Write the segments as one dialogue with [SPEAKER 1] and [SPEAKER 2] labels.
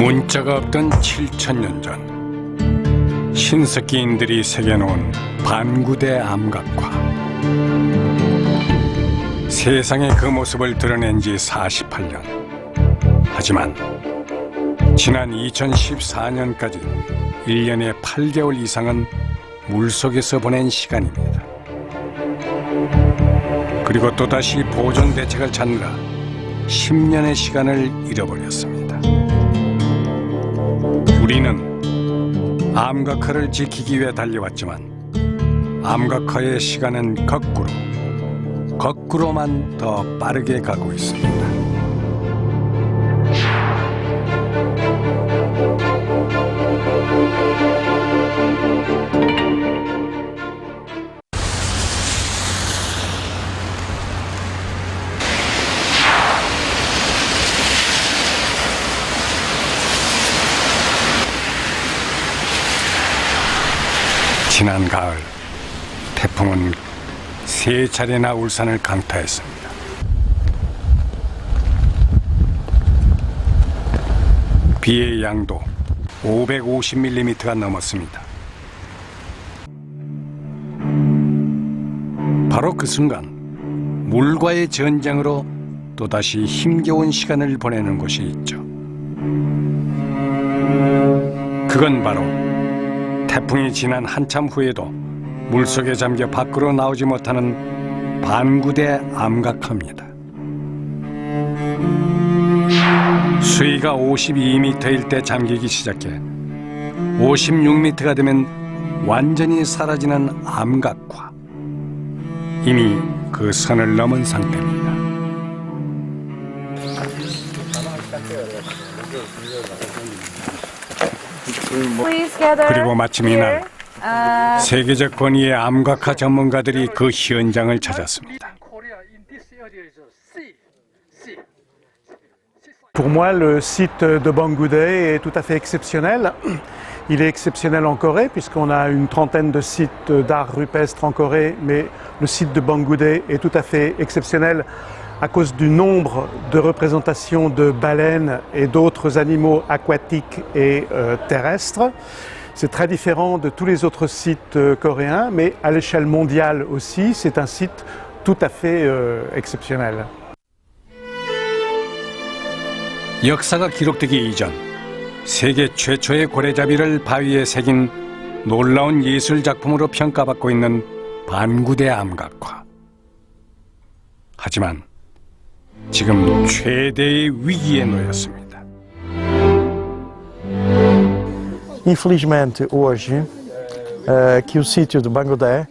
[SPEAKER 1] 문자가 없던 7천년 전 신석기인들이 새겨놓은 반구대 암각화. 세상에 그 모습을 드러낸 지 48년. 하지만 지난 2014년까지 1년에 8개월 이상은 물속에서 보낸 시간입니다. 그리고 또다시 보존 대책을 찾느라 10년의 시간을 잃어버렸습니다. 우리는 암각화를 지키기 위해 달려왔지만 암각화의 시간은 거꾸로만 더 빠르게 가고 있습니다. 지난 가을, 태풍은 3차례나 울산을 강타했습니다. 비의 양도 550mm가 넘었습니다. 바로 그 순간 물과의 전쟁으로 또다시 힘겨운 시간을 보내는 곳이 있죠. 그건 바로 태풍이 지난 한참 후에도 물속에 잠겨 밖으로 나오지 못하는 반구대 암각화입니다. 수위가 52m일 때 잠기기 시작해 56m가 되면 완전히 사라지는 암각화. 이미 그 선을 넘은 상태입니다. 그리고 마침 이날 세계적 권위의 암각화 전문가들이 그 현장을 찾았습니다.
[SPEAKER 2] Pour moi, le site de Bangoudé est tout à fait exceptionnel. Il est exceptionnel en Corée puisqu'on a une trentaine de sites d'art rupestre en Corée, mais le site de Bangoudé est tout à fait exceptionnel à cause du nombre de représentations de baleines et d'autres animaux aquatiques et terrestres. C'est très différent de tous les autres sites coréens, mais à l'échelle mondiale aussi, c'est un site tout à fait exceptionnel.
[SPEAKER 1] 역사가 기록되기 이전 세계 최초의 고래잡이를 바위에 새긴 놀라운 예술 작품으로 평가받고 있는 반구대 암각화. 하지만 지금 최대의 위기에 놓였습니다.
[SPEAKER 3] Infelizmente hoje que o sítio de Bangoudé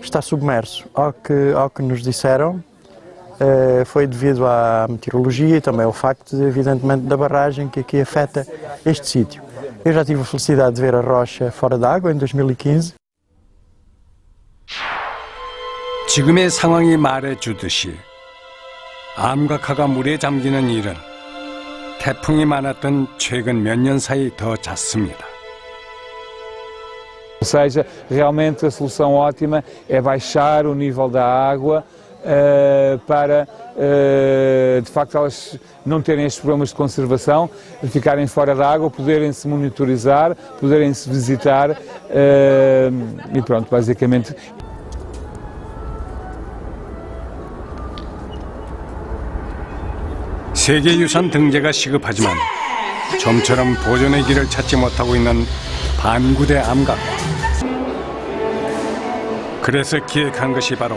[SPEAKER 3] está submerso. Ao que nos disseram, foi devido à meteorologia e também ao facto, evidentemente, da barragem que aqui afeta este sítio. Eu já tive a felicidade de ver a rocha fora d'água em 2015.
[SPEAKER 1] 지금의 상황이 말해주듯이 암각화가 물에 잠기는 일은 태풍이 많았던 최근 몇 년 사이 더 잦습니다.
[SPEAKER 4] Ou seja, realmente a solução ótima é baixar o nível da água para, de facto, elas não terem estes problemas de conservação, ficarem fora da água, poderem-se monitorizar, poderem-se visitar e pronto, basicamente.
[SPEAKER 1] 세계유산 등재가 시급하지만 좀처럼 보존의 길을 찾지 못하고 있는 반구대 암각화. 그래서 기획한 것이 바로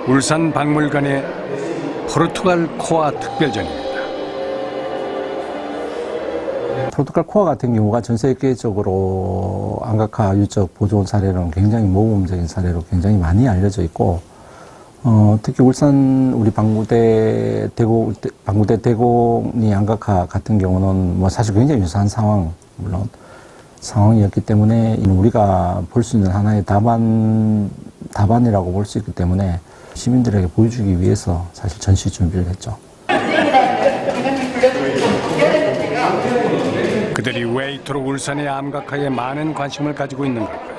[SPEAKER 1] 울산 박물관의 포르투갈 코아 특별전입니다.
[SPEAKER 5] 포르투갈 코아 같은 경우가 전 세계적으로 암각화 유적 보존 사례로는 굉장히 모범적인 사례로 굉장히 많이 알려져 있고, 특히 울산 우리 방구대 대공리 암각화 같은 경우는 뭐 사실 굉장히 유사한 상황이었기 때문에 우리가 볼 수 있는 하나의 답안이라고 볼 수 있기 때문에 시민들에게 보여주기 위해서 사실 전시 준비를 했죠.
[SPEAKER 1] 그들이 왜 이토록 울산의 암각화에 많은 관심을 가지고 있는 걸까요?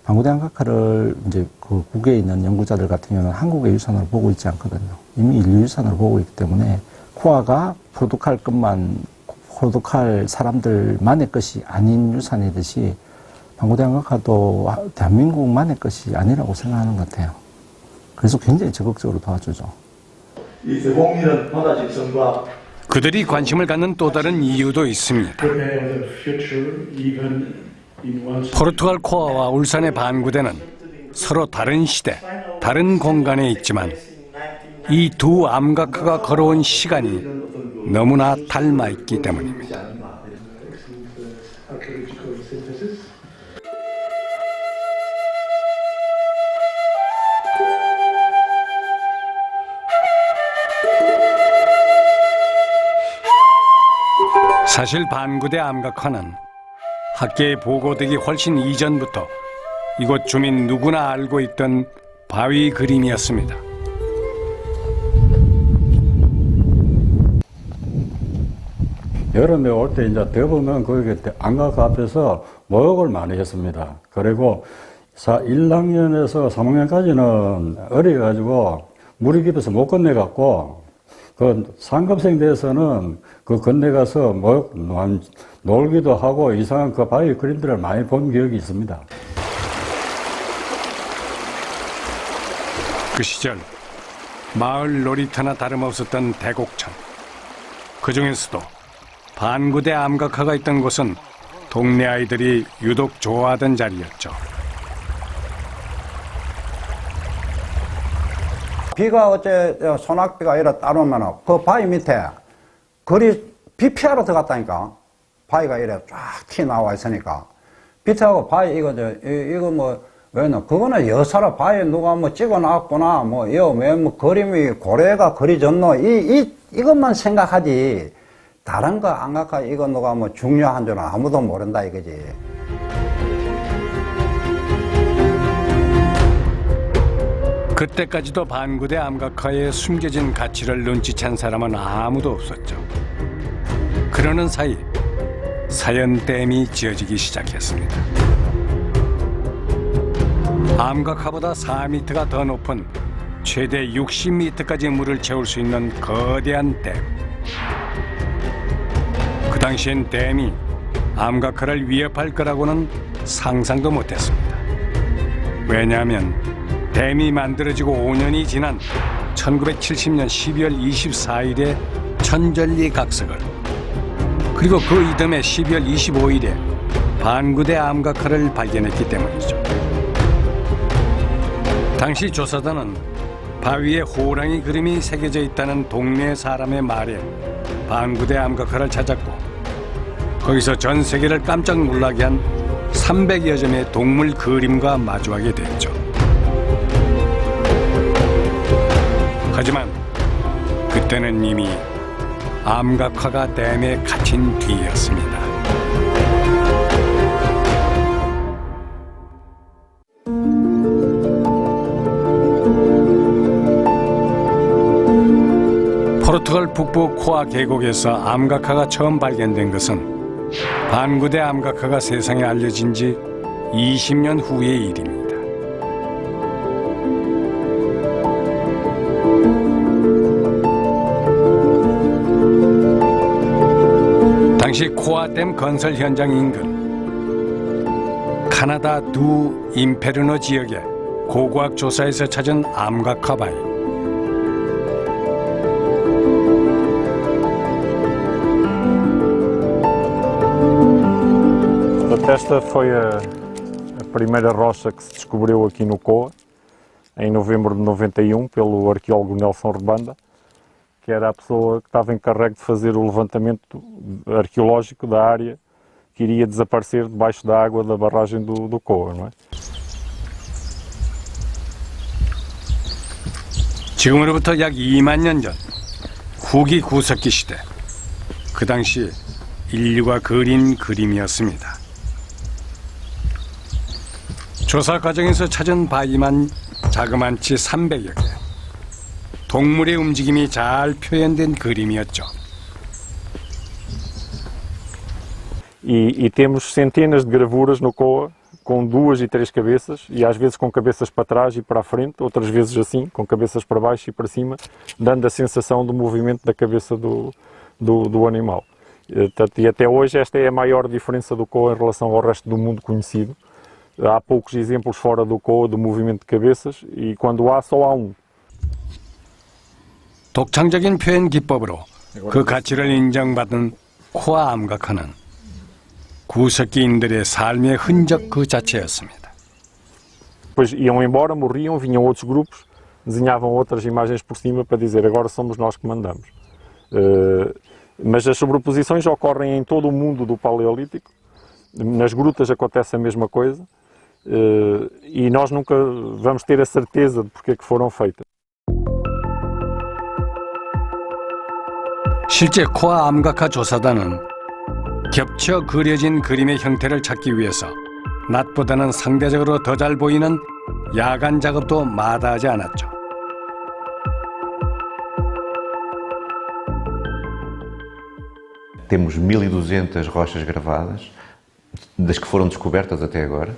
[SPEAKER 5] 방구대 암각화를 이제 그 국외에 있는 연구자들 같은 경우는 한국의 유산으로 보고 있지 않거든요. 이미 인류 유산으로 보고 있기 때문에 코아가 포독할 사람들만의 것이 아닌 유산이듯이 방구대 암각화도 대한민국만의 것이 아니라고 생각하는 것 같아요. 그래서 굉장히 적극적으로 도와주죠.
[SPEAKER 6] 이 대공리는 바다 직선과
[SPEAKER 1] 그들이 관심을 갖는 또 다른 이유도 있습니다. 포르투갈 코아와 울산의 반구대는 서로 다른 시대, 다른 공간에 있지만 이 두 암각화가 걸어온 시간이 너무나 닮아 있기 때문입니다. 사실 반구대 암각화는 학계에 보고되기 훨씬 이전부터 이곳 주민 누구나 알고 있던 바위 그림이었습니다.
[SPEAKER 7] 여름에 올 때 이제 대부분 거기 암각화 앞에서 목욕을 많이 했습니다. 그리고 1학년에서 3학년까지는 어려가지고 물이 깊어서 못 건너갔고 그 상급생 돼서는 그 건너가서 놀기도 하고 이상한 그 바위 그림들을 많이 본 기억이 있습니다.
[SPEAKER 1] 그 시절 마을 놀이터나 다름없었던 대곡천. 그 중에서도 반구대 암각화가 있던 곳은 동네 아이들이 유독 좋아하던 자리였죠.
[SPEAKER 8] 비가 어째 소낙비가 이래 따르면은 그 바위 밑에 비 피하러 들어갔다니까. 바위가 이래 쫙 튀 나와 있으니까. 빛하고 바위 이거 뭐 왜냐 그거는 여사라 바위 누가 뭐 찍어 놨구나 뭐 이거 왜 뭐 그림이 고래가 그려졌노 이것만 생각하지 다른 거 암각화 이거 누가 뭐 중요한 줄은 아무도 모른다 이거지.
[SPEAKER 1] 그때까지도 반구대 암각화에 숨겨진 가치를 눈치챈 사람은 아무도 없었죠. 그러는 사이 사연댐이 지어지기 시작했습니다. 암각화보다 4m가 더 높은 최대 60m까지 물을 채울 수 있는 거대한 댐. 그 당시엔 댐이 암각화를 위협할 거라고는 상상도 못했습니다. 왜냐하면 댐이 만들어지고 5년이 지난 1970년 12월 24일에 천전리 각석을 그리고 그 이듬해 12월 25일에 반구대 암각화를 발견했기 때문이죠. 당시 조사단은 바위에 호랑이 그림이 새겨져 있다는 동네 사람의 말에 반구대 암각화를 찾았고 거기서 전 세계를 깜짝 놀라게 한 300여 점의 동물 그림과 마주하게 됐죠. 하지만 그때는 이미 암각화가 댐에 갇힌 뒤였습니다. 포르투갈 북부 코아 계곡에서 암각화가 처음 발견된 것은 반구대 암각화가 세상에 알려진 지 20년 후의 일입니다. 당시 코아댐 건설 현장 인근 카나다 두 임페르노 지역의 고고학 조사에서 찾은 암각화 바위.
[SPEAKER 9] Esta foi a primeira rocha que se descobriu aqui no Coa, em novembro de 91, pelo arqueólogo Nelson Rebanda, que era a pessoa que estava encarregue de fazer o levantamento arqueológico da área que iria desaparecer debaixo da água da barragem do Coa, não é?
[SPEAKER 1] 지금으로부터 약 2만 년 전 후기 구석기 시대, 그 당시 인류가 그린 그림이었습니다. 조사 과정에서 찾은 바위만 자그만치 300여 개. 동물의 움직임이 잘 표현된 그림이었죠.
[SPEAKER 9] E temos centenas de gravuras no Coa com 2 e 3 cabeças, e às vezes com cabeças para trás e para a frente, outras vezes assim, com cabeças para baixo e para cima, dando a sensação do movimento da cabeça do animal. E até hoje esta é a maior diferença do koa em relação ao resto do mundo conhecido. Há poucos exemplos fora do koa do movimento de cabeças, e quando há, só há um.
[SPEAKER 1] 독창적인 표현 기법으로 그 가치를 인정받은 코아 암각화는 구석기인들의 삶의 흔적 그 자체였습니다.
[SPEAKER 9] Depois iam embora, morriam, vinham outros grupos, desenhavam outras imagens por cima para dizer agora somos nós que mandamos. Mas as sobreposições ocorrem em todo o mundo do Paleolítico. Nas grutas acontece a mesma coisa, e nós nunca vamos ter a certeza de porque é que foram feitas.
[SPEAKER 1] 실제 코아 암각화 조사단은 겹쳐 그려진 그림의 형태를 찾기 위해서 낮보다는 상대적으로 더 잘 보이는 야간 작업도 마다하지 않았죠.
[SPEAKER 10] Temos 1200 rochas gravadas, das que foram descobertas até agora,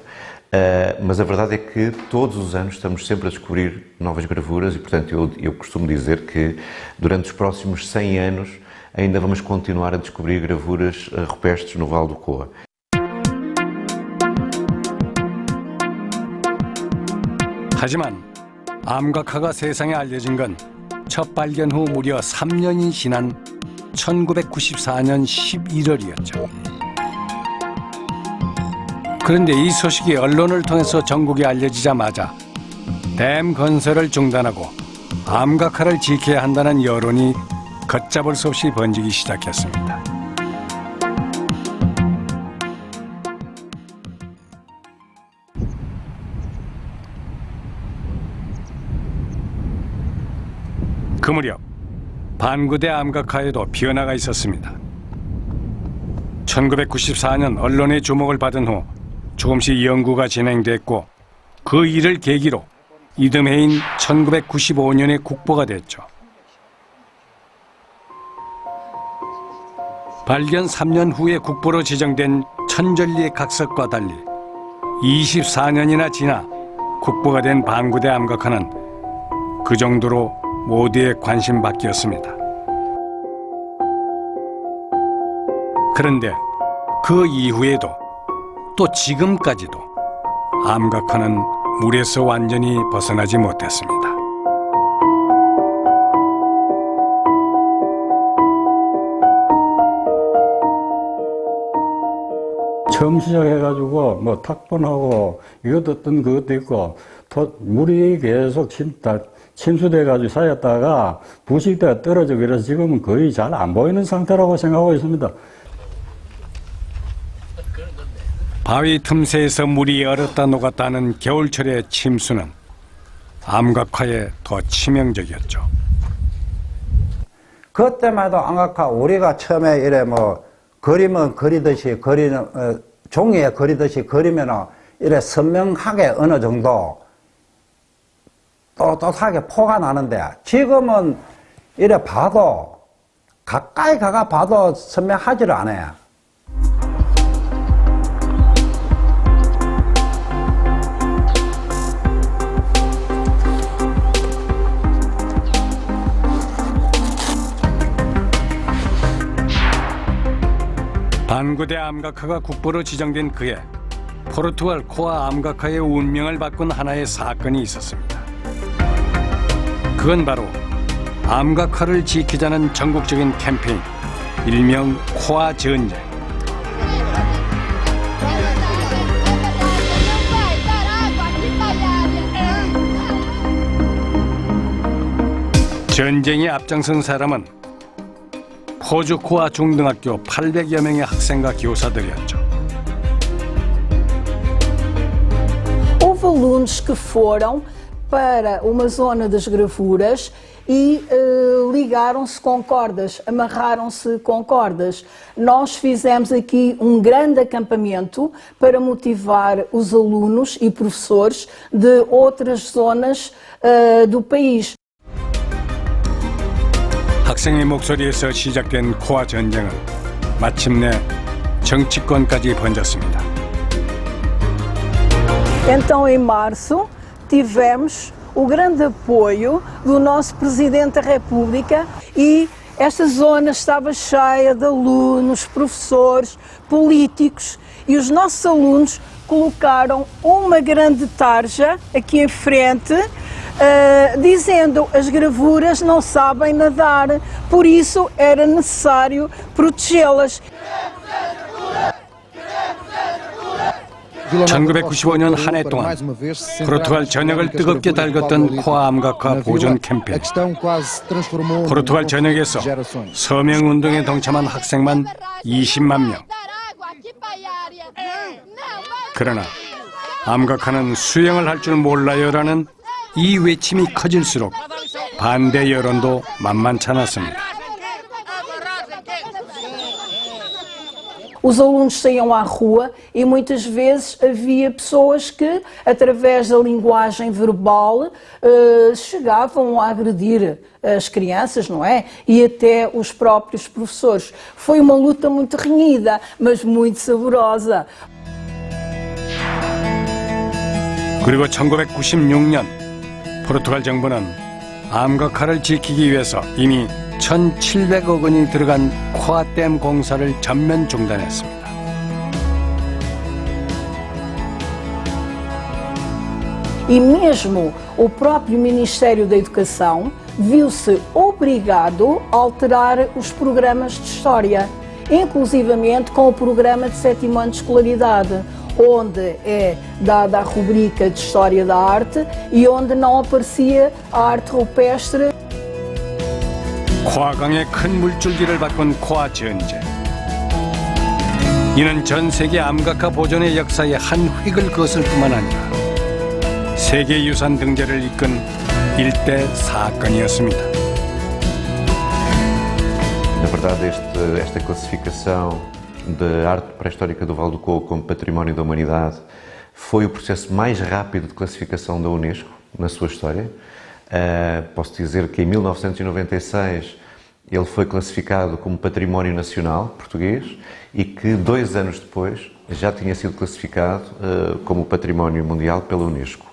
[SPEAKER 10] mas a verdade é que todos os anos estamos sempre a descobrir novas gravuras e, portanto, eu costumo dizer que durante os próximos 100 anos ainda vamos continuar a descobrir gravuras rupestres no Vale do Coa.
[SPEAKER 1] 하지만 암각화가 세상에 알려진 건 첫 발견 후 무려 3년이 지난 1994년 11월이었죠. 그런데 이 소식이 언론을 통해서 전국에 알려지자마자 댐 건설을 중단하고 암각화를 지켜야 한다는 여론이 걷잡을 수 없이 번지기 시작했습니다. 그 무렵 반구대 암각화에도 변화가 있었습니다. 1994년 언론의 주목을 받은 후 조금씩 연구가 진행됐고 그 일을 계기로 이듬해인 1995년에 국보가 됐죠. 발견 3년 후에 국보로 지정된 천전리의 각석과 달리 24년이나 지나 국보가 된 반구대 암각화는 그 정도로 모두의 관심받기였습니다. 그런데 그 이후에도 또 지금까지도 암각화는 물에서 완전히 벗어나지 못했습니다.
[SPEAKER 7] 처음 시작해가지고 뭐 탁본하고 이것도 어떤 그것도 있고 물이 계속 침수돼가지고 쌓였다가 부식대가 떨어지고 그래서 지금은 거의 잘 안 보이는 상태라고 생각하고 있습니다.
[SPEAKER 1] 바위 틈새에서 물이 얼었다 녹았다는 겨울철의 침수는 암각화에 더 치명적이었죠.
[SPEAKER 8] 그때마다 암각화 우리가 처음에 이래 뭐 그림은 그리듯이 종이에 그리듯이 그리면은 이래 선명하게 어느 정도 떳떳하게 포가 나는데 지금은 이래 봐도 가까이 가가 봐도 선명하지를 않아요.
[SPEAKER 1] 반구대 암각화가 국보로 지정된 그해 포르투갈 코아 암각화의 운명을 바꾼 하나의 사건이 있었습니다. 그건 바로 암각화를 지키자는 전국적인 캠페인, 일명 코아 전쟁. 전쟁에 앞장선 사람은 호주 코아 중등학교 800여 명의 학생과 교사들이었죠.
[SPEAKER 11] Houve alunos que foram para uma zona das gravuras e ligaram-se com cordas, amarraram-se com cordas. Nós fizemos aqui um grande acampamento para motivar os alunos e professores de outras zonas do país.
[SPEAKER 1] 학생의 목소리에서 시작된 코아 전쟁은 마침내 정치권까지 번졌습니다.
[SPEAKER 11] Então, em março, tivemos o grande apoio do nosso Presidente da República e esta zona estava cheia de alunos, professores, políticos e os nossos alunos colocaram uma grande tarja aqui em frente dizendo as gravuras não sabem nadar, por isso era necessário protegê-las.
[SPEAKER 1] 1995년 한 해 동안 포르투갈 전역을 뜨겁게 달궜던 코아 암각화 보존 캠페인. 포르투갈 전역에서 서명운동에 동참한 학생만 20만 명. 그러나 암각화는 수영을 할 줄 몰라요라는 이 외침이 커질수록 반대 여론도 만만치 않았습니다.
[SPEAKER 11] Os alunos saíam à rua e muitas vezes havia pessoas que, através da linguagem verbal, chegavam a agredir as crianças, não é? E até os próprios professores. Foi uma luta muito renhida, mas muito saborosa.
[SPEAKER 1] 그리고 1996년 포르투갈 정부는 암각화를 지키기 위해서 이미 1,700억 원이 들어간 코아댐 공사를 전면 중단했습니다.
[SPEAKER 11] E mesmo o próprio Ministério da Educação viu-se obrigado a alterar os programas de história, inclusivamente com o programa de 7º ano de escolaridade, onde é dada a rubrica de História da Arte e onde não aparecia a arte rupestre.
[SPEAKER 1] 코아강의 큰 물줄기를 바꾼 코아 전제. 이는 전 세계 암각화 보존의 역사에 한 획을 그었을 뿐만 아니라 세계유산 등재를 이끈 일대 사건이었습니다.
[SPEAKER 10] Na verdade, esta classificação da arte pré-histórica do Val do Coco como Património da Humanidade foi o processo mais rápido de classificação da Unesco na sua história. Posso dizer que em 1996 ele foi classificado como Património Nacional Português e que 2 anos depois já tinha sido classificado como Património Mundial pela Unesco.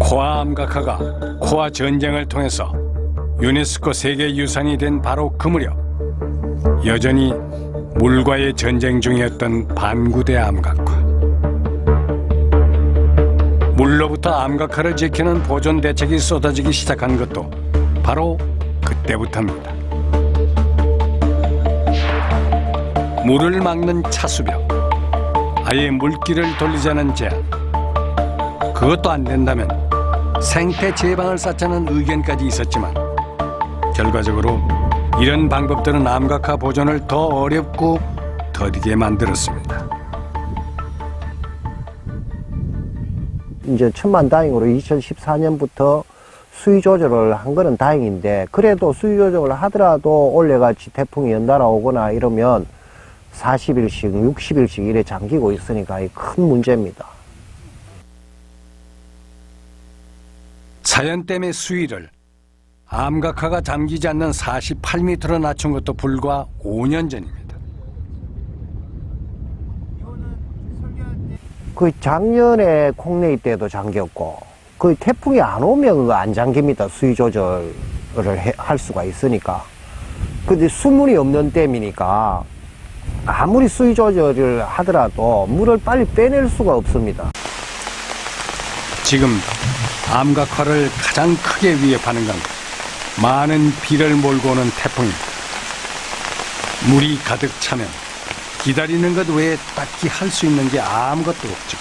[SPEAKER 1] 코아 암각화가 코아 전쟁을 통해서 유네스코 세계유산이 된 바로 그 무렵 여전히 물과의 전쟁 중이었던 반구대 암각화. 물로부터 암각화를 지키는 보존 대책이 쏟아지기 시작한 것도 바로 그때부터입니다. 물을 막는 차수벽, 아예 물길을 돌리자는 제안, 그것도 안 된다면 생태 제방을 쌓자는 의견까지 있었지만 결과적으로 이런 방법들은 암각화 보존을 더 어렵고 더디게 만들었습니다.
[SPEAKER 12] 이제 천만다행으로 2014년부터 수위 조절을 한 거는 다행인데, 그래도 수위 조절을 하더라도 올해같이 태풍이 연달아 오거나 이러면 40일씩, 60일씩 이래 잠기고 있으니까 큰 문제입니다.
[SPEAKER 1] 자연댐의 수위를 암각화가 잠기지 않는 48m로 낮춘 것도 불과 5년 전입니다.
[SPEAKER 12] 그 작년에 콩레이 때도 잠겼고, 그 태풍이 안 오면 안 잠깁니다. 수위 조절을 할 수가 있으니까. 근데 수문이 없는 댐이니까 아무리 수위 조절을 하더라도 물을 빨리 빼낼 수가 없습니다.
[SPEAKER 1] 지금 암각화를 가장 크게 위협하는 건 많은 비를 몰고 오는 태풍입니다. 물이 가득 차면 기다리는 것 외에 딱히 할 수 있는 게 아무것도 없죠.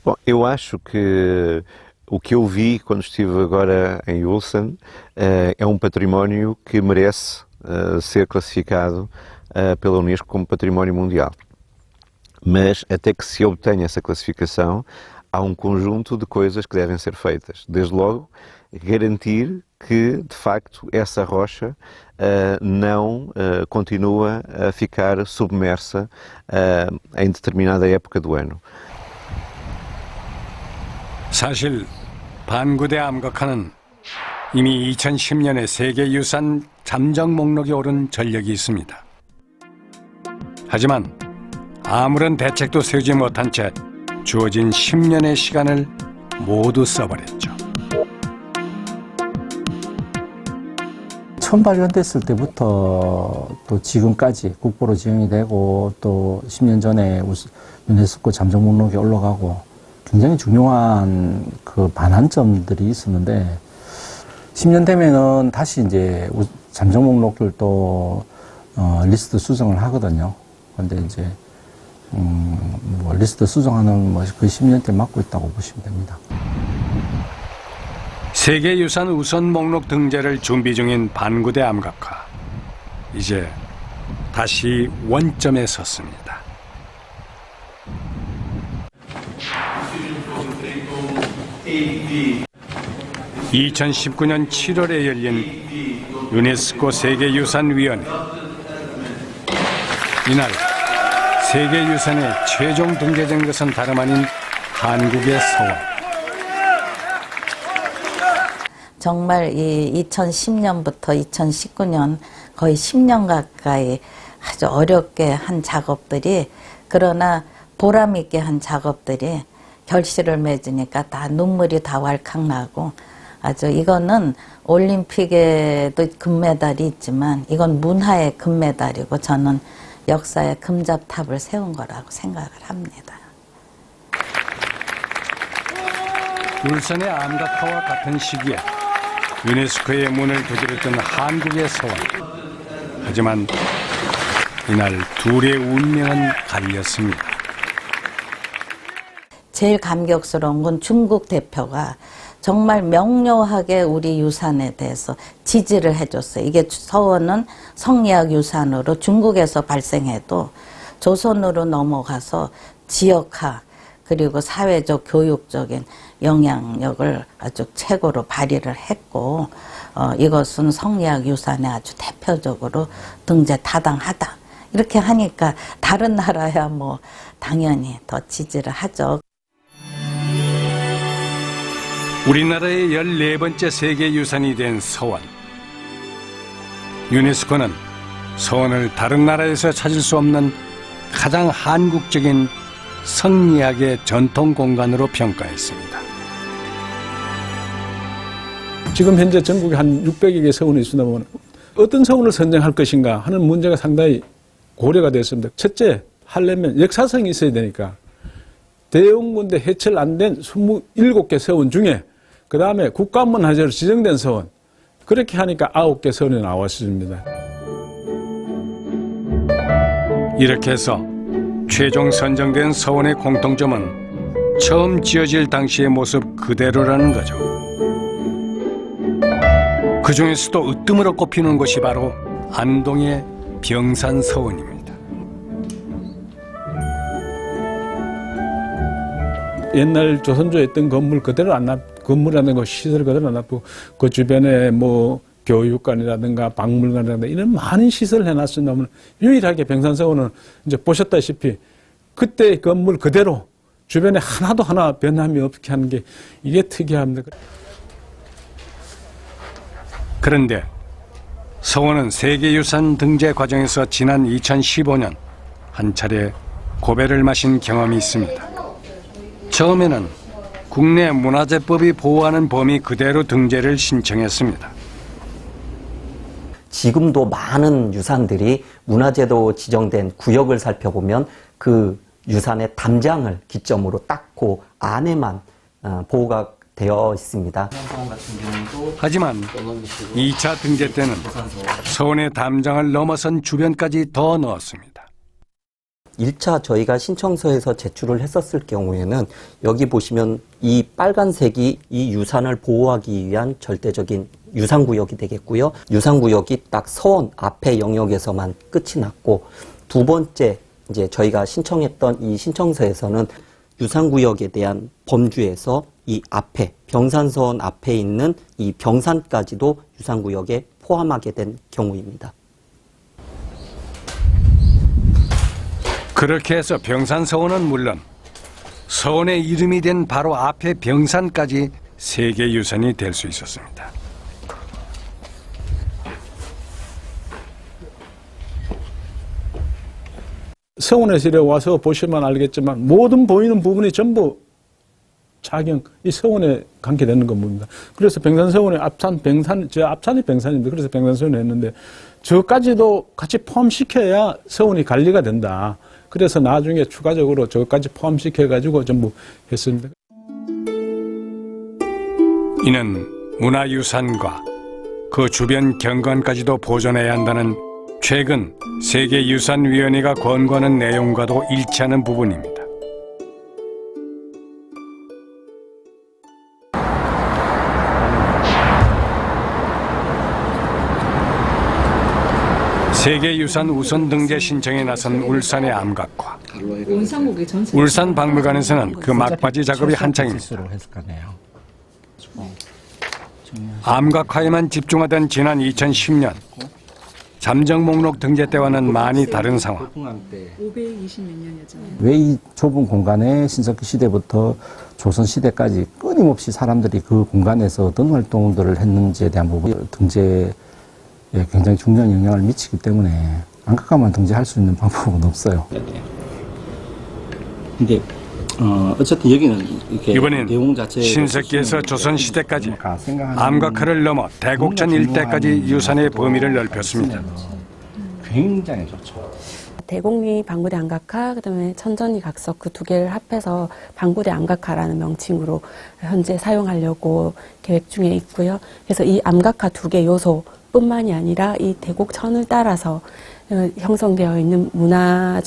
[SPEAKER 10] Bom, eu acho que o que eu vi quando estive agora em Ulsan é um património que merece ser classificado pela Unesco como Património Mundial. Mas até que se obtenha essa classificação, há um conjunto de coisas que devem ser feitas. Desde logo, garantir que, de facto, essa rocha não continua a ficar submersa em determinada época do ano.
[SPEAKER 1] 사실 반구대 암각화는 이미 2010년에 세계유산 잠정 목록에 오른 전력이 있습니다. 하지만 아무런 대책도 세우지 못한 채 주어진 10년의 시간을 모두 써버렸죠.
[SPEAKER 5] 처음 발견됐을 때부터 또 지금까지 국보로 지정이 되고 또 10년 전에 유네스코 잠정 목록에 올라가고 굉장히 중요한 그 반환점들이 있었는데 10년 되면은 다시 이제 잠정 목록들도 리스트 수정을 하거든요. 근데 이제 뭐 리스트 수정하는 그 10년째 맡고 있다고 보시면 됩니다.
[SPEAKER 1] 세계유산 우선 목록 등재를 준비 중인 반구대 암각화. 이제 다시 원점에 섰습니다. (2019년 7월에) 열린 유네스코 세계유산위원회. 이날 세계유산에 최종 등재된 것은 다름 아닌 한국의 서원.
[SPEAKER 13] 정말 이 2010년부터 2019년 거의 10년 가까이 아주 어렵게 한 작업들이, 그러나 보람 있게 한 작업들이 결실을 맺으니까 다 눈물이 다 왈칵 나고, 아주 이거는 올림픽에도 금메달이 있지만 이건 문화의 금메달이고 저는 역사의 금잡탑을 세운 거라고 생각을 합니다.
[SPEAKER 1] 울산의 암각화와 같은 시기에 유네스코의 문을 두드렸던 한국의 서원. 하지만 이날 둘의 운명은 갈렸습니다.
[SPEAKER 13] 제일 감격스러운 건 중국 대표가 정말 명료하게 우리 유산에 대해서 지지를 해줬어요. 이게 서원은 성리학 유산으로 중국에서 발생해도 조선으로 넘어가서 지역화 그리고 사회적 교육적인 영향력을 아주 최고로 발휘를 했고, 이것은 성리학 유산에 아주 대표적으로 등재 타당하다. 이렇게 하니까 다른 나라야 뭐 당연히 더 지지를 하죠.
[SPEAKER 1] 우리나라의 14번째 세계유산이 된 서원. 유네스코는 서원을 다른 나라에서 찾을 수 없는 가장 한국적인 성리학의 전통 공간으로 평가했습니다.
[SPEAKER 14] 지금 현재 전국에 한 600여 개 서원이 있으다 보면 어떤 서원을 선정할 것인가 하는 문제가 상당히 고려가 됐습니다. 첫째, 하려면 역사성이 있어야 되니까 대웅군대 해철 안 된 27개 서원 중에 그 다음에 국가문화재로 지정된 서원, 그렇게 하니까 9개 서원이 나왔습니다.
[SPEAKER 1] 이렇게 해서 최종 선정된 서원의 공통점은 처음 지어질 당시의 모습 그대로라는 거죠. 그 중에서도 으뜸으로 꼽히는 것이 바로 안동의 병산서원입니다.
[SPEAKER 14] 옛날 조선조에 있던 건물 그대로 건물이라는 거 시설 그대로 안 놔두고 그 주변에 뭐 교육관이라든가 박물관이라든가 이런 많은 시설을 해놨으면 유일하게 병산서원은 이제 보셨다시피 그때 건물 그대로 주변에 하나도 하나 변함이 없게 하는 게 이게 특이합니다.
[SPEAKER 1] 그런데 서원은 세계유산 등재 과정에서 지난 2015년 한 차례 고배를 마신 경험이 있습니다. 처음에는 국내 문화재법이 보호하는 범위 그대로 등재를 신청했습니다.
[SPEAKER 15] 지금도 많은 유산들이 문화재로 지정된 구역을 살펴보면 그 유산의 담장을 기점으로 닦고 안에만 보호가 되어 있습니다.
[SPEAKER 1] 하지만 2차 등재 때는 서원의 담장을 넘어선 주변까지 더 넣었습니다.
[SPEAKER 15] 1차 저희가 신청서에서 제출을 했었을 경우에는 여기 보시면 이 빨간색이 이 유산을 보호하기 위한 절대적인 유산구역이 되겠고요. 유산구역이 딱 서원 앞에 영역에서만 끝이 났고, 두 번째 이제 저희가 신청했던 이 신청서에서는 유산구역에 대한 범주에서 이 앞에 병산서원 앞에 있는 이 병산까지도 유산구역에 포함하게 된 경우입니다.
[SPEAKER 1] 그렇게 해서 병산서원은 물론 서원의 이름이 된 바로 앞에 병산까지 세계유산이 될 수 있었습니다.
[SPEAKER 14] 서원에서 이래 와서 보시면 알겠지만 모든 보이는 부분이 전부 이 서원에 관계되는 겁니다. 그래서 병산서원의 앞산이 병산인데 그래서 병산서원을 했는데 저까지도 같이 포함시켜야 서원이 관리가 된다. 그래서 나중에 추가적으로 저까지 포함시켜가지고 전부 했습니다.
[SPEAKER 1] 이는 문화유산과 그 주변 경관까지도 보존해야 한다는 최근 세계유산위원회가 권고하는 내용과도 일치하는 부분입니다. 세계유산 우선 등재 신청에 나선 울산의 암각화. 울산박물관에서는 그 막바지 작업이 한창입니다. 암각화에만 집중하던 지난 2010년 잠정 목록 등재 때와는 많이 다른 상황.
[SPEAKER 16] 520몇 년이었잖아요.
[SPEAKER 5] 왜 이 좁은 공간에 신석기 시대부터 조선 시대까지 끊임없이 사람들이 그 공간에서 어떤 활동들을 했는지에 대한 부분 등재에 굉장히 중요한 영향을 미치기 때문에 암각화만 등재할 수 있는 방법은 없어요.
[SPEAKER 15] 근데 어쨌든 여기는 이렇게
[SPEAKER 1] 이번엔
[SPEAKER 15] 내용 자체
[SPEAKER 1] 신석기에서 조선시대까지 암각화를 넘어 대곡천 일대까지 유산의 범위를 넓혔습니다.
[SPEAKER 5] 굉장히 좋죠.
[SPEAKER 16] 대곡리 방구대 암각화, 그다음에 천전리 각석 그 두 개를 합해서 방구대 암각화라는 명칭으로 현재 사용하려고 계획 중에 있고요. 그래서 이 암각화 두 개 요소뿐만이 아니라 이 대곡천을 따라서 형성되어 있는 문화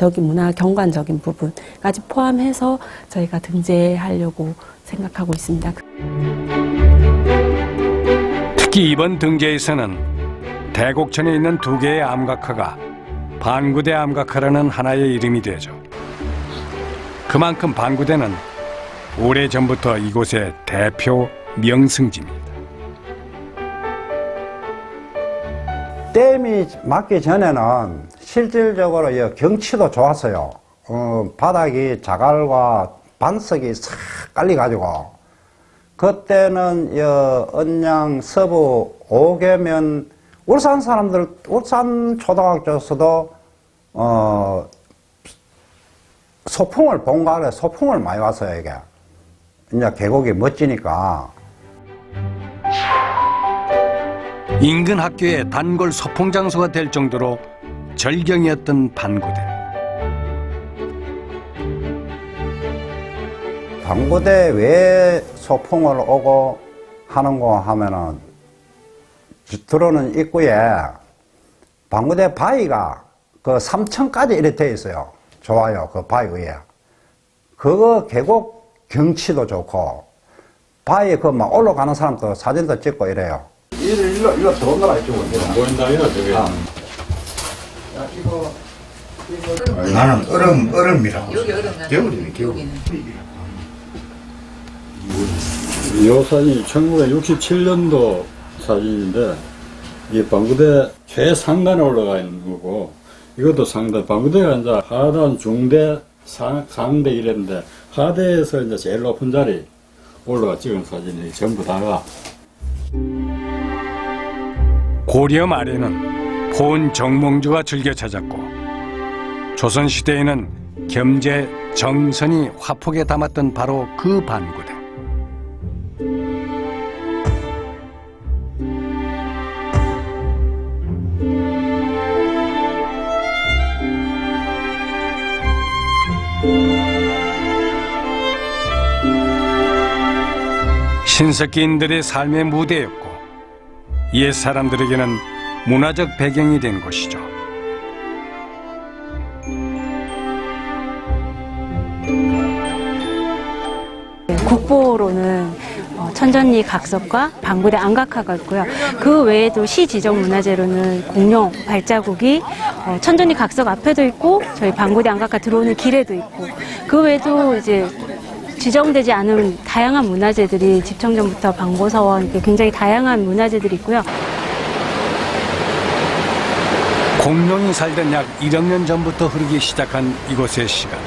[SPEAKER 16] 경관적인 부분까지 포함해서 저희가 등재하려고 생각하고 있습니다.
[SPEAKER 1] 특히 이번 등재에서는 대곡천에 있는 두 개의 암각화가 반구대 암각화라는 하나의 이름이 되죠. 그만큼 반구대는 오래전부터 이곳의 대표 명승지입니다.
[SPEAKER 8] 댐이 막기 전에는 실질적으로 경치도 좋았어요. 바닥이 자갈과 반석이 싹 깔려가지고 그때는 언양 서부 5개면 울산 사람들 울산 초등학교에서도 소풍을 본가에 소풍을 많이 왔어요. 이게 이제 계곡이 멋지니까.
[SPEAKER 1] 인근 학교의 단골 소풍 장소가 될 정도로 절경이었던 반구대.
[SPEAKER 8] 반구대 왜 소풍을 오고 하는거 하면은 들어오는 입구에 반구대 바위가 그 3층까지 이렇게 돼 있어요. 좋아요. 그 바위 위에. 그거 계곡 경치도 좋고 바위 그 막 올라가는 사람도 사진도 찍고 이래요. 일로 들어온다라 이쪽으로. 안 보인다 이거 저게.
[SPEAKER 6] 나는 얼음이라고. 겨울이네 겨울.
[SPEAKER 7] 이 사진이 1967년도 사진인데 이 방구대 최상단에 올라가 있는 거고 이것도 상단. 방구대가 이제 하단, 중대, 상대 이랬는데 하대에서 이제 제일 높은 자리 올라가 찍은 사진이 전부 다가.
[SPEAKER 1] 고려 말에는 포은 정몽주가 즐겨 찾았고 조선시대에는 겸재, 정선이 화폭에 담았던 바로 그 반구대. 신석기인들의 삶의 무대였고 옛 사람들에게는 문화적 배경이 된 곳이죠.
[SPEAKER 16] 국보로는 천전리 각석과 방구대 암각화가 있고요. 그 외에도 시 지정 문화재로는 공룡 발자국이 천전리 각석 앞에도 있고 저희 방구대 암각화 들어오는 길에도 있고 그 외에도 이제 지정되지 않은 다양한 문화재들이 집청전부터 방고서원 굉장히 다양한 문화재들이 있고요.
[SPEAKER 1] 공룡이 살던 약 1억 년 전부터 흐르기 시작한 이곳의 시간.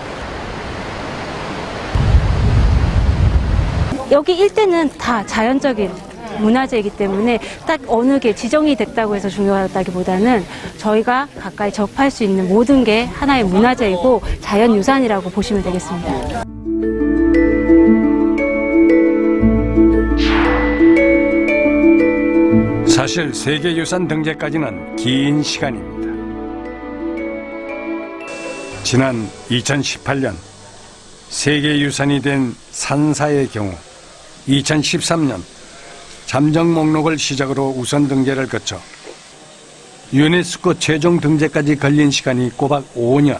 [SPEAKER 16] 여기 일대는 다 자연적인 문화재이기 때문에 딱 어느 게 지정이 됐다고 해서 중요하다기보다는 저희가 가까이 접할 수 있는 모든 게 하나의 문화재이고 자연유산이라고 보시면 되겠습니다.
[SPEAKER 1] 사실 세계유산 등재까지는 긴 시간입니다. 지난 2018년 세계유산이 된 산사의 경우 2013년 잠정 목록을 시작으로 우선 등재를 거쳐 유네스코 최종 등재까지 걸린 시간이 꼬박 5년.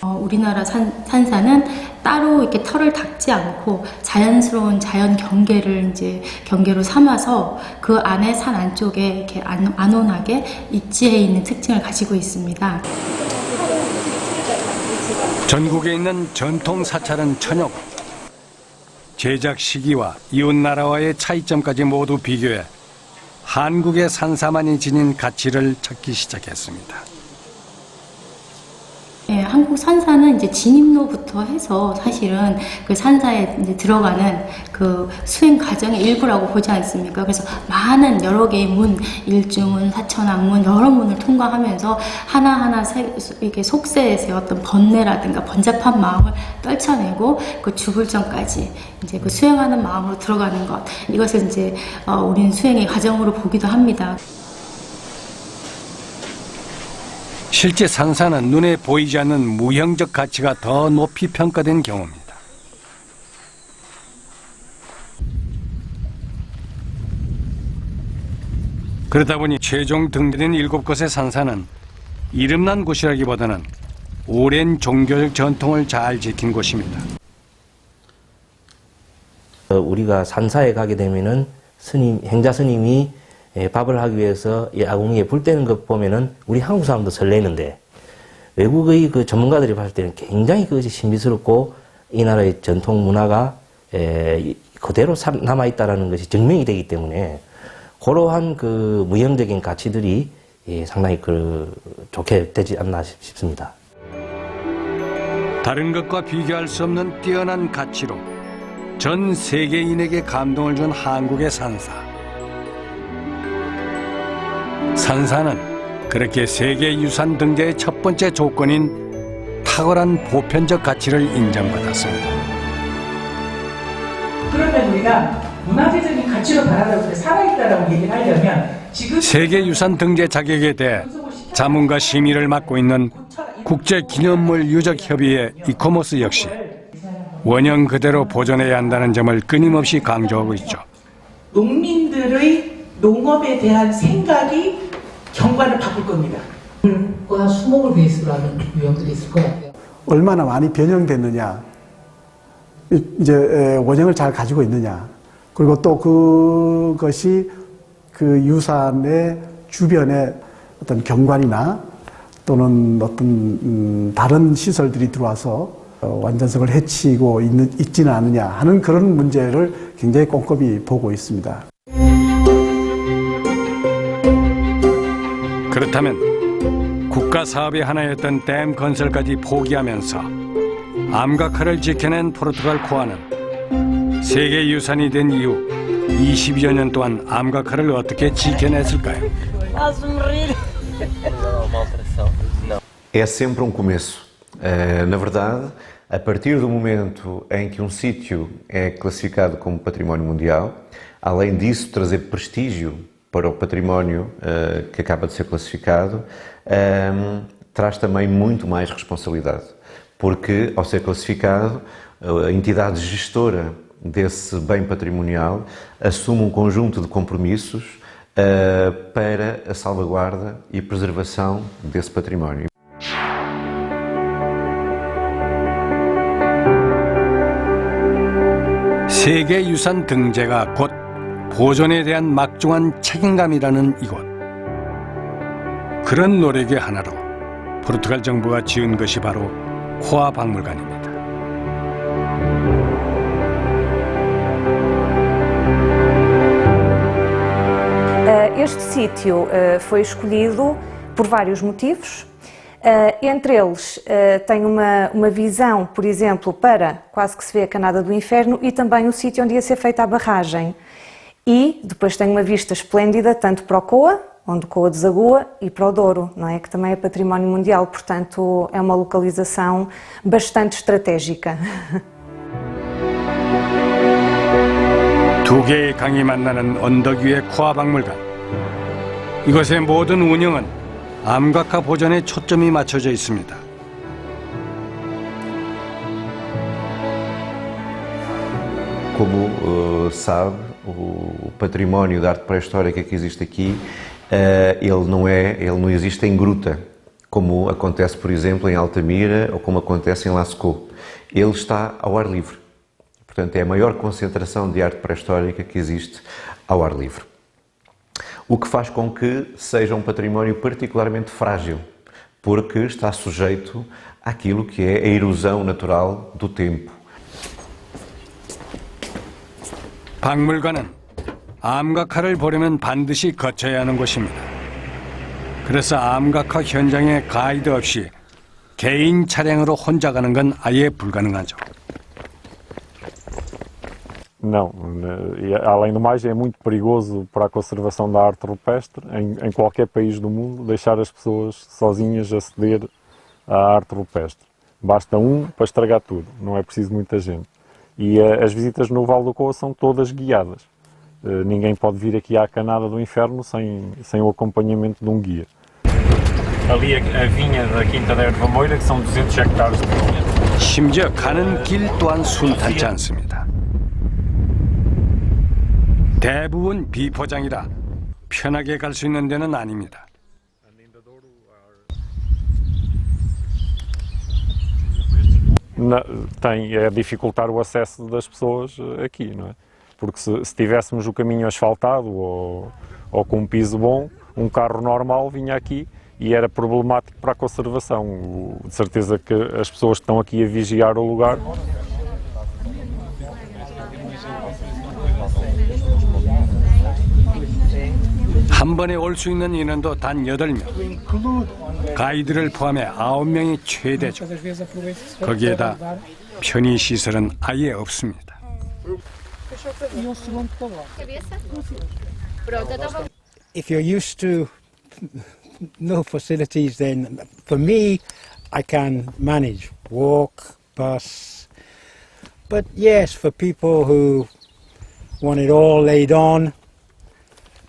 [SPEAKER 17] 우리나라 산사는 따로 이렇게 털을 닦지 않고 자연스러운 자연 경계로 삼아서 그 안에 산 안쪽에 이렇게 안온하게 입지해 있는 특징을 가지고 있습니다.
[SPEAKER 1] 전국에 있는 전통 사찰은 천여 곳. 제작 시기와 이웃 나라와의 차이점까지 모두 비교해 한국의 산사만이 지닌 가치를 찾기 시작했습니다.
[SPEAKER 17] 예, 한국 산사는 이제 진입로부터 해서 사실은 그 산사에 이제 들어가는 그 수행 과정의 일부라고 보지 않습니까? 그래서 많은 여러 개의 문, 일주문, 사천왕문 여러 문을 통과하면서 하나하나 이렇게 속세에서의 어떤 번뇌라든가 번잡한 마음을 떨쳐내고 그 죽을 전까지 이제 그 수행하는 마음으로 들어가는 것. 이것을 이제 우리는 수행의 과정으로 보기도 합니다.
[SPEAKER 1] 실제 산사는 눈에 보이지 않는 무형적 가치가 더 높이 평가된 경우입니다. 그러다 보니 최종 등재된 7곳의 산사는 이름난 곳이라기보다는 오랜 종교적 전통을 잘 지킨 곳입니다.
[SPEAKER 18] 우리가 산사에 가게 되면은 행자 스님이 밥을 하기 위해서 이 아궁이에 불 때는 것 보면은 우리 한국 사람도 설레는데 외국의 그 전문가들이 봤을 때는 굉장히 그것이 신비스럽고 이 나라의 전통 문화가 그대로 남아있다라는 것이 증명이 되기 때문에 그러한 그 무형적인 가치들이 상당히 좋게 되지 않나 싶습니다.
[SPEAKER 1] 다른 것과 비교할 수 없는 뛰어난 가치로 전 세계인에게 감동을 준 한국의 산사. 산사는 그렇게 세계유산 등재의 첫 번째 조건인 탁월한 보편적 가치를 인정받았습니다.
[SPEAKER 19] 그러면 우리가 문화재적인 가치로 바라보고 살아있다라고 얘기를 하려면 지금
[SPEAKER 1] 세계유산 등재 자격에 대해 자문과 심의를 맡고 있는 국제기념물 유적협의회 이코모스 역시 원형 그대로 보존해야 한다는 점을 끊임없이 강조하고 있죠.
[SPEAKER 19] 농민들의 농업에 대한 생각이 경관을 바꿀 겁니다. 물과 수목을 베이스로 하는 유형들이 있을 것 같아요.
[SPEAKER 2] 얼마나 많이 변형됐느냐, 이제 원형을 잘 가지고 있느냐, 그리고 또 그것이 그 유산의 주변에 어떤 경관이나 또는 어떤 다른 시설들이 들어와서 완전성을 해치고 있지는 않느냐 하는 그런 문제를 굉장히 꼼꼼히 보고 있습니다.
[SPEAKER 1] 그렇다면 국가 사업의 하나였던 댐 건설까지 포기하면서 암각화를 지켜낸 포르투갈 코아는 세계유산이 된 이후 20여 년 동안 암각화를 어떻게 지켜냈을까요?
[SPEAKER 10] É sempre um começo. Na verdade, a partir do momento em que um sítio é classificado como património mundial, além disso trazer prestígio para o património que acaba de ser classificado, traz também muito mais responsabilidade, porque ao ser classificado, a entidade gestora desse bem patrimonial assume um conjunto de compromissos para a salvaguarda e preservação desse património.
[SPEAKER 1] 세계유산 등재가 곧 보존에 대한 막중한 책임감이라는 이곳. 그런 노력의 하나로 포르투갈 정부가 지은 것이 바로 코아 박물관입니다.
[SPEAKER 20] Este sítio foi escolhido por vários motivos. Entre eles, tem uma visão, por exemplo, para quase que se vê a Canada do Inferno e também o sítio onde ia ser feita a barragem. E depois tem uma vista esplêndida tanto para o Coa, onde o Coa desagoa, e para o Douro, não é? Que também é património mundial, portanto é uma localização bastante estratégica.
[SPEAKER 1] 두 개의 강이 만나는 언덕 위의 코아 박물관. 이곳의 모든 운영은 암각화 보존에 초점이 맞춰져 있습니다.
[SPEAKER 10] Como sabe, o património de arte pré-histórica que existe aqui, ele não existe em gruta, como acontece, por exemplo, em Altamira ou como acontece em Lascaux. Ele está ao ar livre. Portanto, é a maior concentração de arte pré-histórica que existe ao ar livre. O que faz com que seja um património particularmente frágil, porque está sujeito àquilo que é a erosão natural do tempo.
[SPEAKER 1] 박물관은 암각화를 보려면 반드시 거쳐야 하는 곳입니다. 그래서 암각화 현장에 가이드 없이 개인 차량으로 혼자 가는 건 아예 불가능하죠.
[SPEAKER 9] Não, e além do mais é muito perigoso para a conservação da arte rupestre em qualquer país do mundo deixar as pessoas sozinhas aceder à arte rupestre. Basta um para estragar tudo, não é preciso muita gente. E as visitas no Vale do Coa são todas guiadas. Ninguém pode vir aqui à Canada do Inferno sem o acompanhamento de um guia. Ali a vinha da Quinta da Erva Moira, que são 200 hectares de vinha.
[SPEAKER 1] 심지어 가는 길 또한 순탄치 않습니다. 대부분 비포장이라 편하게 갈 수 있는 데는 아닙니다.
[SPEAKER 9] É dificultar o acesso das pessoas aqui, não é? Porque se tivéssemos o caminho asfaltado ou com um piso bom, um carro normal vinha aqui e era problemático para a conservação. De certeza que as pessoas que estão aqui a vigiar o lugar
[SPEAKER 1] 한 번에 올 수 있는 인원도 단 8명. 가이드를 포함해 9명이 최대죠. 거기에다 편의시설은 아예 없습니다.
[SPEAKER 21] If you're used to no facilities, then for me, I can manage, walk, bus. But yes, for people who want it all laid on,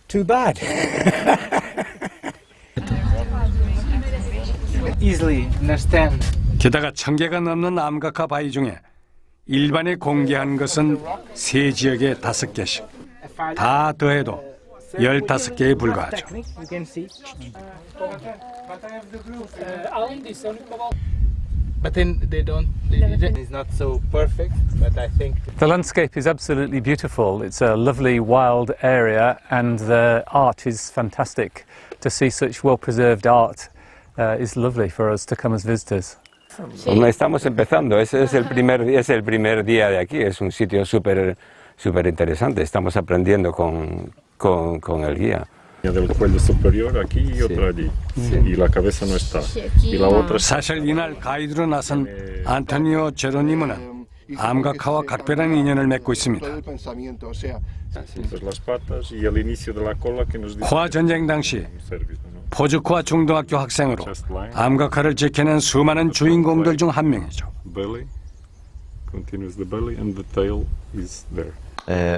[SPEAKER 21] too bad.
[SPEAKER 22] Easily understand.
[SPEAKER 1] 게다가 1000개가 넘는 암각화 바위 중에 일반에 공개한 것은 세 지역에 5개씩. 다 더해도 15개에 불과하죠.
[SPEAKER 22] But then it's not so perfect, but I think
[SPEAKER 23] the landscape is absolutely beautiful. It's a lovely wild area and the art is fantastic. To see such well-preserved art is lovely for us to come as visitors.
[SPEAKER 24] Estamos empezando, ese es el primer día de aquí, es un sitio súper interesante, estamos aprendiendo con el guía.
[SPEAKER 9] del cuello superior aquí y otra allí. Y la cabeza no está. Y la otra...
[SPEAKER 1] 사실 이날 가이드로 나선 안토니오 제로니모는 암각화와 각별한 인연을 맺고 있습니다. 코아 전쟁 당시 포즈코아 중등학교 학생으로 암각화를 지켜낸 수많은 주인공들 중 한 명이죠.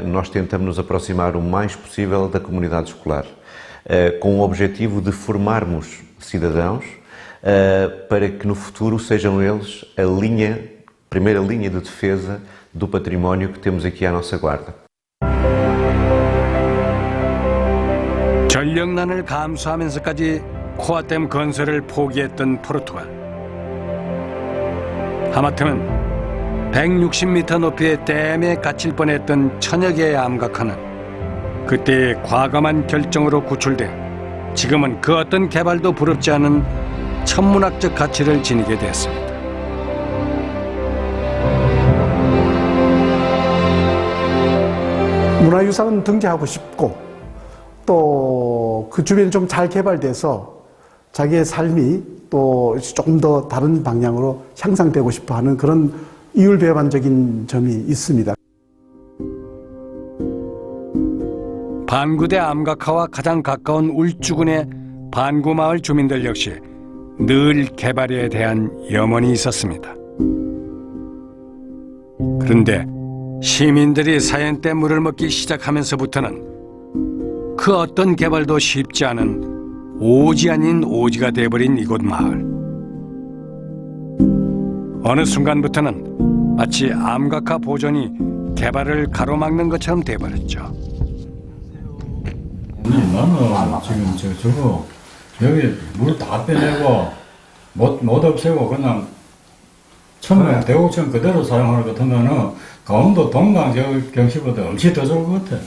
[SPEAKER 10] Nós tentamos nos aproximar o mais possível da comunidade escolar, com o objetivo de formarmos cidadãos para que no futuro sejam eles a primeira linha de defesa do património que temos aqui à nossa guarda.
[SPEAKER 1] 전력난을 감수하면서까지 코아댐 건설을 포기했던 포르투갈. 하마터면 160m 높이의 댐에 갇힐 뻔했던 천여 개의 암각화는 그때의 과감한 결정으로 구출돼 지금은 그 어떤 개발도 부럽지 않은 천문학적 가치를 지니게 됐습니다.
[SPEAKER 2] 문화유산은 등재하고 싶고 또 그 주변이 좀 잘 개발돼서 자기의 삶이 또 조금 더 다른 방향으로 향상되고 싶어 하는 그런 이율배반적인 점이 있습니다.
[SPEAKER 1] 반구대 암각화와 가장 가까운 울주군의 반구마을 주민들 역시 늘 개발에 대한 염원이 있었습니다. 그런데 시민들이 사연대 물을 먹기 시작하면서부터는 그 어떤 개발도 쉽지 않은 오지 아닌 오지가 돼버린 이곳 마을. 어느 순간부터는 마치 암각화 보존이 개발을 가로막는 것처럼 돼버렸죠.
[SPEAKER 7] 나는 지금 저거 여기 물 다 빼내고 못 없애고 그냥 처음에 대구청 그대로 사용하는 것 같으면은 강원도 동강 저 경치보다 엄청 더 좋을 것 같아.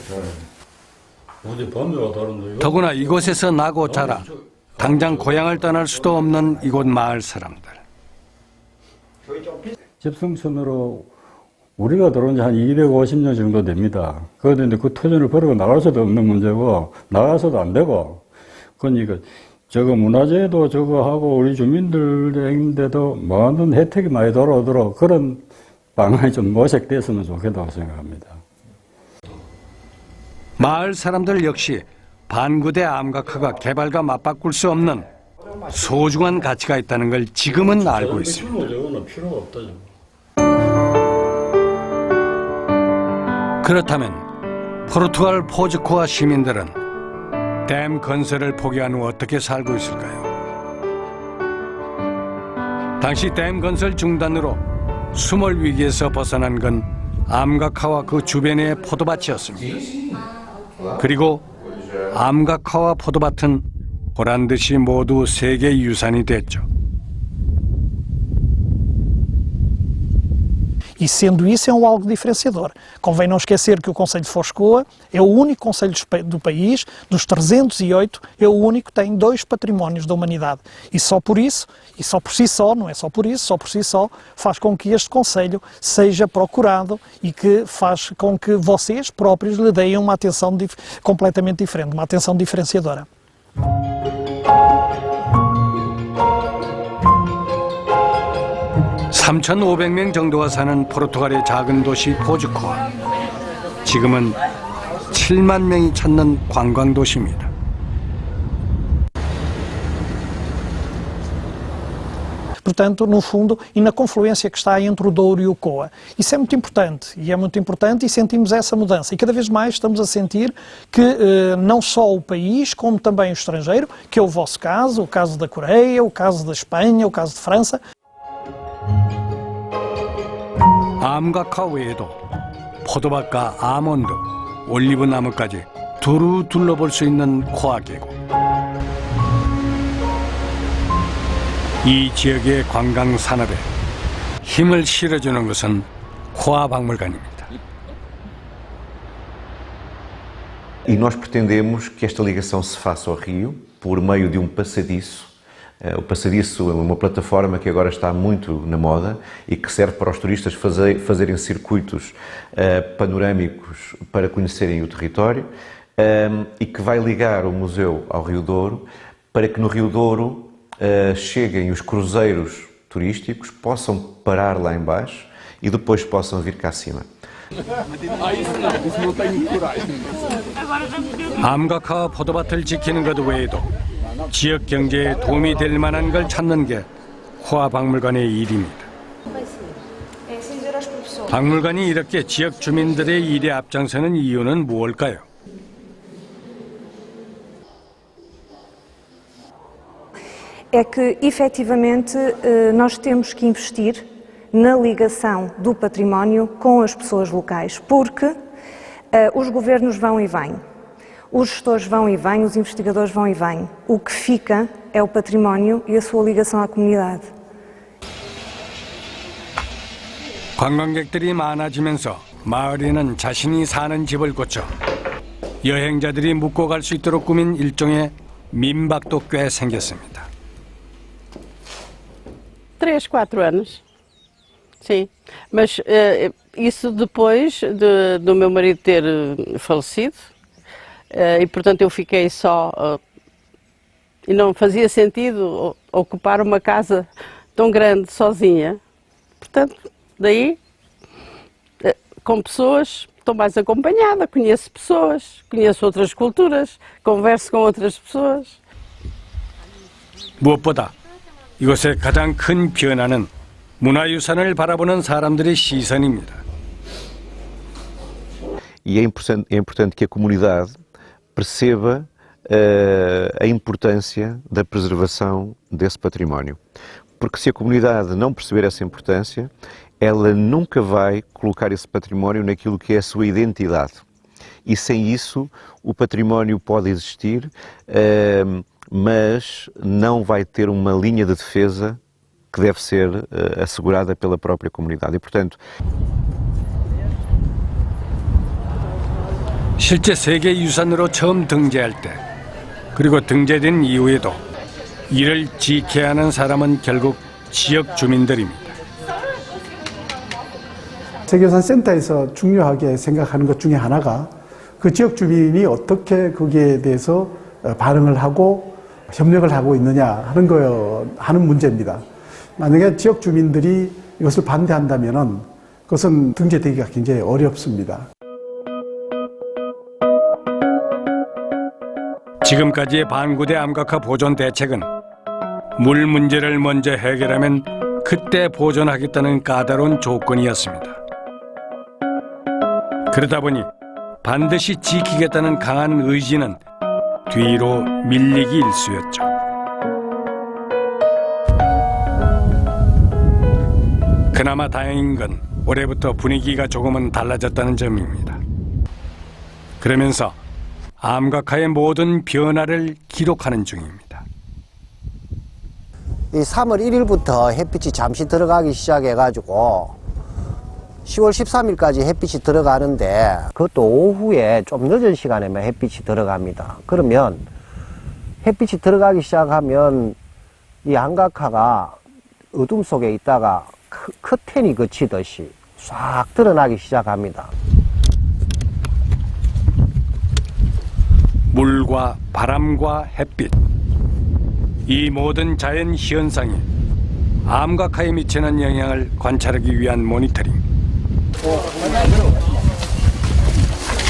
[SPEAKER 7] 어디 밤에가 다른데.
[SPEAKER 1] 더구나 이곳에서 나고 자라 당장 고향을 떠날 수도 없는 이곳 마을 사람들.
[SPEAKER 7] 집성촌으로 우리가 들어온 지 한 250년 정도 됩니다. 그런데 그 토지를 버리고 나갈 수도 없는 문제고 나가서도 안 되고 그러니까 저거 문화재도 저거 하고 우리 주민들인데도 많은 혜택이 많이 돌아오도록 그런 방안이 좀 모색됐으면 좋겠다고 생각합니다.
[SPEAKER 1] 마을 사람들 역시 반구대 암각화가 개발과 맞바꿀 수 없는 소중한 가치가 있다는 걸 지금은 알고 있습니다.
[SPEAKER 7] 저거는 필요가 없다.
[SPEAKER 1] 그렇다면 포르투갈 포즈코아 시민들은 댐 건설을 포기한 후 어떻게 살고 있을까요? 당시 댐 건설 중단으로 수몰 위기에서 벗어난 건 암각화와 그 주변의 포도밭이었습니다. 그리고 암각화와 포도밭은 보란듯이 모두 세계 유산이 됐죠.
[SPEAKER 3] E sendo isso, é algo diferenciador. Convém não esquecer que o Concelho de Foscoa é o único concelho do país, dos 308, é o único que tem 2 patrimónios da humanidade. E só por isso, e só por si só, não é só por isso, só por si só, faz com que este concelho seja procurado e que faz com que vocês próprios lhe deem uma atenção completamente diferente, uma atenção diferenciadora.
[SPEAKER 1] (3,500명) 정도가 사는 포르투갈의 작은 도시 포즈코아. 지금은 7만 명이 찾는 관광 도시입니다.
[SPEAKER 3] Portanto, no fundo, e na confluência que está entre o Douro e o Coa. Isso é muito importante, e sentimos essa mudança. E cada vez mais estamos a sentir que não só o país, como também o estrangeiro, que é o vosso caso, o caso da Coreia, o caso da Espanha, o caso de França.
[SPEAKER 1] 암각화 외에도 포도밭과 아몬드, 올리브 나무까지 두루 둘러볼 수 있는 코아 계곡. 이 지역의 관광 산업에 힘을 실어주는 것은 코아 박물관입니다.
[SPEAKER 10] E nós pretendemos que esta ligação se faça ao rio por meio de passadiço. O passadiço é uma plataforma que agora está muito na moda e que serve para os turistas fazerem circuitos panorâmicos para conhecerem o território e que vai ligar o museu ao Rio Douro para que no Rio Douro cheguem os cruzeiros turísticos, possam parar lá em baixo e depois possam vir cá acima.
[SPEAKER 1] 암각화와 포도밭을 지키는 것 외에도 지역 경제에 도움이 될 만한 걸 찾는 게 코아 박물관의 일입니다. 박물관이 이렇게 지역 주민들의 일에 앞장서는 이유는 무엇일까요?
[SPEAKER 20] É que, efetivamente, nós temos que investir na ligação do património com as pessoas locais, porque os governos vão e vêm, os gestores vão e vêm, os investigadores vão e vêm. O que fica é o património e a sua ligação à comunidade.
[SPEAKER 1] 관광객들이 많아지면서 마을에는 자신이 사는 집을 고쳐 여행자들이 묵고 갈 수 있도록 꾸민 일종의 민박도 꽤 생겼습니다.
[SPEAKER 4] 3, 4 anos, sim. Mas isso depois do meu marido ter falecido e, portanto, eu fiquei só E não fazia sentido ocupar uma casa tão grande sozinha. Portanto, daí, com pessoas, estou mais acompanhada, conheço pessoas, conheço outras culturas, converso com outras pessoas.
[SPEAKER 1] 무엇보다 이곳의 가장 큰 변화는 문화유산을 바라보는 사람들의 시선입니다.
[SPEAKER 10] E é importante que a comunidade perceba a importância da preservação desse património. Porque se a comunidade não perceber essa importância, ela nunca vai colocar esse património naquilo que é a sua identidade. E sem isso, o património pode existir, mas não vai ter uma linha de defesa que deve ser assegurada pela própria comunidade. E, portanto,
[SPEAKER 1] 실제 세계유산으로 처음 등재할 때 그리고 등재된 이후에도 이를 지켜야 하는 사람은 결국 지역 주민들입니다.
[SPEAKER 2] 세계유산센터에서 중요하게 생각하는 것 중에 하나가 그 지역 주민이 어떻게 거기에 대해서 반응을 하고 협력을 하고 있느냐 하는 문제입니다. 만약에 지역 주민들이 이것을 반대한다면 그것은 등재되기가 굉장히 어렵습니다.
[SPEAKER 1] 지금까지의 반구대 암각화 보존 대책은 물 문제를 먼저 해결하면 그때 보존하겠다는 까다로운 조건이었습니다. 그러다 보니 반드시 지키겠다는 강한 의지는 뒤로 밀리기 일쑤였죠. 그나마 다행인 건 올해부터 분위기가 조금은 달라졌다는 점입니다. 그러면서 암각화의 모든 변화를 기록하는 중입니다.
[SPEAKER 11] 이 3월 1일부터 햇빛이 잠시 들어가기 시작해가지고 10월 13일까지 햇빛이 들어가는데 그것도 오후에 좀 늦은 시간에만 햇빛이 들어갑니다. 그러면 햇빛이 들어가기 시작하면 이 암각화가 어둠 속에 있다가 커튼이 거치듯이 싹 드러나기 시작합니다.
[SPEAKER 1] 물과 바람과 햇빛, 이 모든 자연 현상이 암각화에 미치는 영향을 관찰하기 위한 모니터링.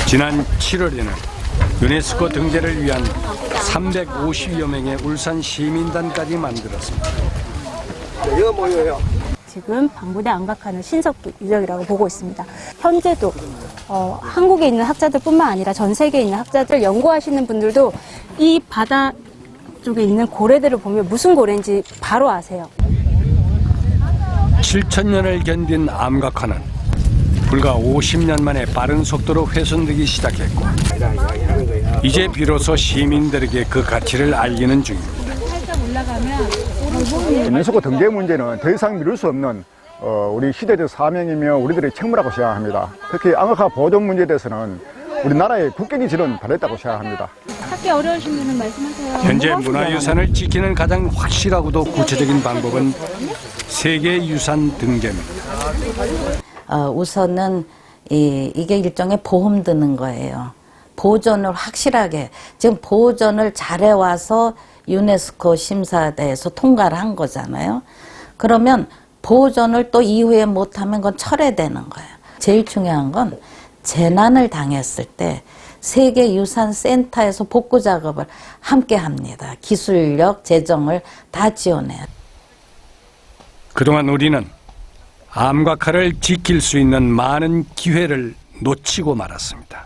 [SPEAKER 1] 지난 7월에는 유네스코 등재를 위한 350여 명의 울산 시민단까지 만들었습니다.
[SPEAKER 11] 이거 뭐예요?
[SPEAKER 12] 지금 방구대 암각화는 신석기 유적이라고 보고 있습니다. 현재도 한국에 있는 학자들뿐만 아니라 전 세계에 있는 학자들 연구하시는 분들도 이 바다 쪽에 있는 고래들을 보면 무슨 고래인지 바로 아세요.
[SPEAKER 1] 7,000년을 견딘 암각화는 불과 50년 만에 빠른 속도로 훼손되기 시작했고 이제 비로소 시민들에게 그 가치를 알리는 중입니다.
[SPEAKER 13] 유네스코 등재 문제는 더 이상 미룰 수 없는 우리 시대적 사명이며 우리들의 책무라고 생각합니다. 특히 암각화 보존 문제에 대해서는 우리나라의 국격이 지는 바랬다고 생각합니다.
[SPEAKER 12] 찾기 어려우신 분은 말씀하세요.
[SPEAKER 1] 현재 문화유산을 지키는 가장 확실하고도 구체적인 방법은 세계유산 등재입니다.
[SPEAKER 14] 우선은 이게 일종의 보험 드는 거예요. 보존을 확실하게, 지금 보존을 잘해와서 유네스코 심사대에서 통과를 한 거잖아요. 그러면 보존을 또 이후에 못하면 그건 철회되는 거예요. 제일 중요한 건 재난을 당했을 때 세계유산센터에서 복구 작업을 함께 합니다. 기술력, 재정을 다 지원해요.
[SPEAKER 1] 그동안 우리는 암각화를 지킬 수 있는 많은 기회를 놓치고 말았습니다.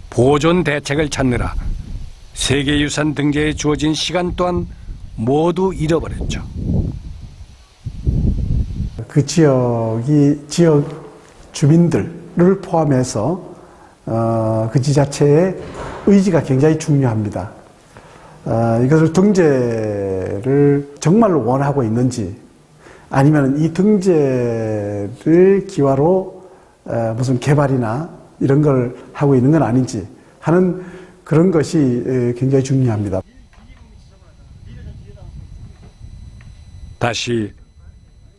[SPEAKER 1] 보존 대책을 찾느라 세계유산 등재에 주어진 시간 또한 모두 잃어버렸죠.
[SPEAKER 2] 그 지역 주민들을 포함해서 그 지자체의 의지가 굉장히 중요합니다. 이것을 등재를 정말로 원하고 있는지 아니면 이 등재를 기화로 무슨 개발이나 이런 걸 하고 있는 건 아닌지 하는 그런 것이 굉장히 중요합니다.
[SPEAKER 1] 다시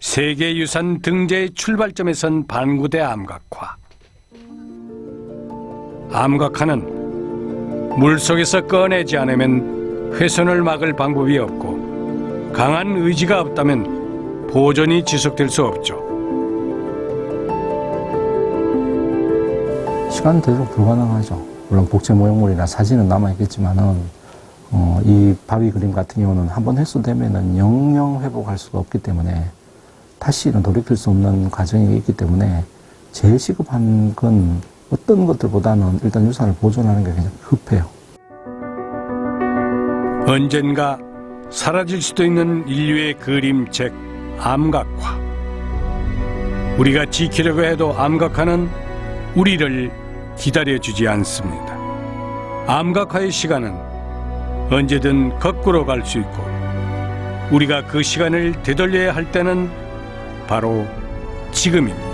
[SPEAKER 1] 세계유산 등재의 출발점에 선 반구대 암각화. 암각화는 물속에서 꺼내지 않으면 훼손을 막을 방법이 없고 강한 의지가 없다면 보존이 지속될 수 없죠.
[SPEAKER 5] 시간 되도록 불가능하죠. 물론 복제 모형물이나 사진은 남아있겠지만은 이 바위 그림 같은 경우는 한번 훼손되면은 영영 회복할 수가 없기 때문에 다시는 돌이킬 수 없는 과정이 있기 때문에 제일 시급한 건 어떤 것들보다는 일단 유산을 보존하는 게 굉장히 급해요.
[SPEAKER 1] 언젠가 사라질 수도 있는 인류의 그림책 암각화. 우리가 지키려고 해도 암각화는 우리를 기다려주지 않습니다. 암각화의 시간은 언제든 거꾸로 갈 수 있고 우리가 그 시간을 되돌려야 할 때는 바로 지금입니다.